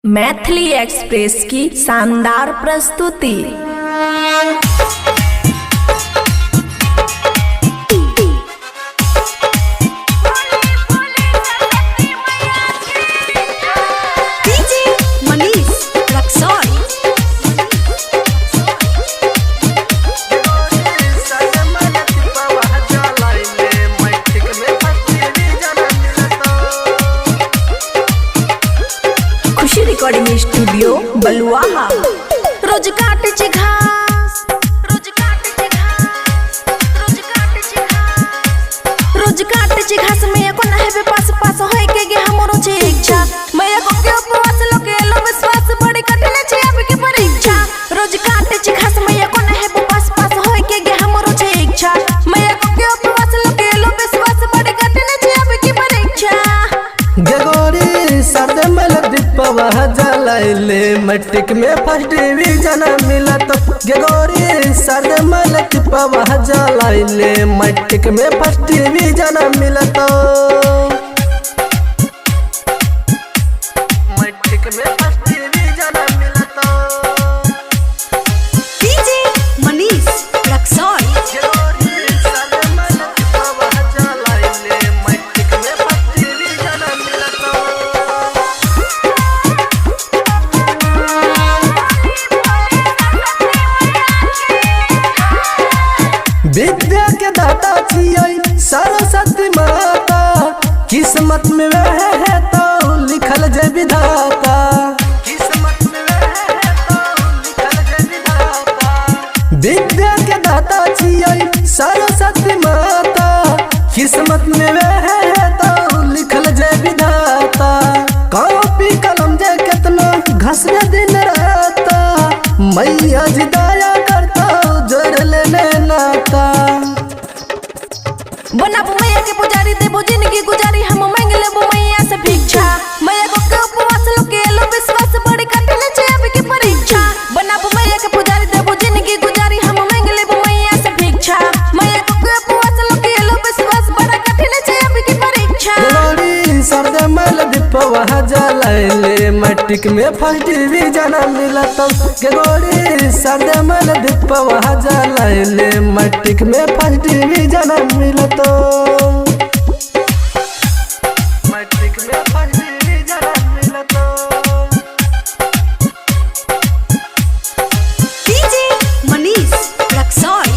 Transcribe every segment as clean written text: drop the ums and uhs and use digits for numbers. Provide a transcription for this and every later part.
Maithili express की शानदार प्रस्तुति। खुशी रिकॉर्डिंग स्टूडियो बलुआहा। रोज काटे चे घास, रोज काटे चे घास, रोज काटे चे घास, रोज काटे चे घास में को ना है पास पास होए के गे हमरो छे इच्छा। मैं को के उपवास लोके लो विश्वास बड़ी कठिन छे अब के परीक्षा। रोज काटे चे घास में को ना है पास पास होए के गे हमरो छे इच्छा। मैं को के उपवास लोके लो विश्वास बड़ी कठिन छे अब के परीक्षा। गगोरी सर्द मल दीपवा जलाइले मैट्रिक में फर्स्ट डिवीजन मिला तो। गगोरी सर्द मल दीपवा जलाइले मैट्रिक में फर्स्ट डिवीजन मिला तो। मैट्रिक में फर्स्ट डिवीजन मिला तो। डीजे मनीष रक्सौल। विद्या के दाता छियै सरस्वती माता, किस्मत में वह है तो लिखल जय विधाता। किस्मत में वह है तो लिखल जय विधाता। विद्या के दाता छियै सरस्वती माता, किस्मत में वह है तो लिखल जय विधाता। कॉपी कलम जे कितना घसवे दिन रहता, मैया जी दया करता जोड़ लेने नाता। बनाबो मैया के पुजारी देबो जिंदगी गुजारी, हम मांग लेबो मैया से भिक्षा। मैया को के उपवास लोके लो विश्वास बड़ी कठिन छे अब के परीक्षा। बनाबो मैया के पुजारी देबो जिंदगी गुजारी, हम मांग लेबो मैया से भिक्षा। मैया को के उपवास लोके लो विश्वास बड़ा कठिन छे अब के परीक्षा। गगोरी सर्द मल दीपवा जलाइले मैट्रिक में फर्स्ट डिवीजन मिला तो। गगोरी सर्द मल दीपवा जलाइले मैट्रिक में फर्स्ट डिवीजन मिला तो। मैट्रिक में फर्स्ट डिवीजन मिला तो। डीजे मनीष रक्सौल।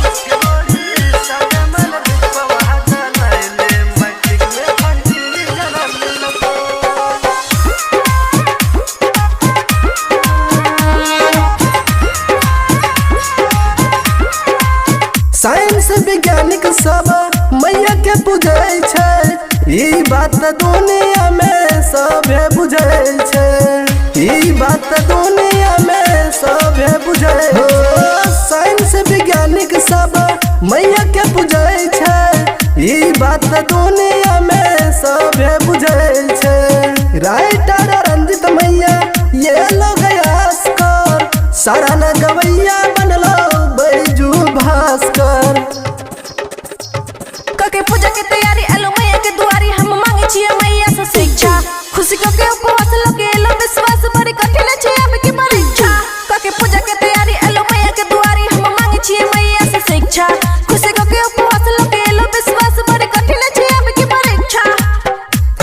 साइंस वैज्ञानिक सब मैया के पूजे छै, ई बात दुनिया में सभे बुझे छै। ई बात दुनिया में सभे बुझे हो। साइंस वैज्ञानिक सब मैया के पूजे छै, ई बात दुनिया में सभे बुझे छै। राइटर रंजित मैया ये लोग आस कर, सारा न गवैया बनलो बैजू भास्कर। कके पूजा के तैयारी एलो मैया के दुआरी, हम मांगे छिए मैया से शिक्षा। खुशी के उपवास लोके लो विश्वास बड़ी कठिन छे अब के परीक्षा। कके पूजा के तैयारी एलो मैया के दुआरी, हम मांगे छिए मैया से शिक्षा। खुशी के उपवास लोके लो विश्वास बड़ी कठिन छे अब के परीक्षा।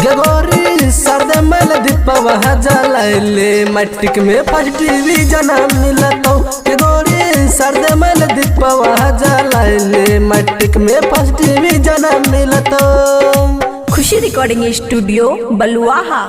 गगोरी सर्द मल दीपवा जलाइले मैट्रिक में फर्स्ट डिवीजन मिला तो। गगोरी सर्द मल दीपवा जलाइले मैट्रिक में फर्स्ट डिवीजन मिला तो। खुशी रिकॉर्डिंग स्टूडियो बलुआहा।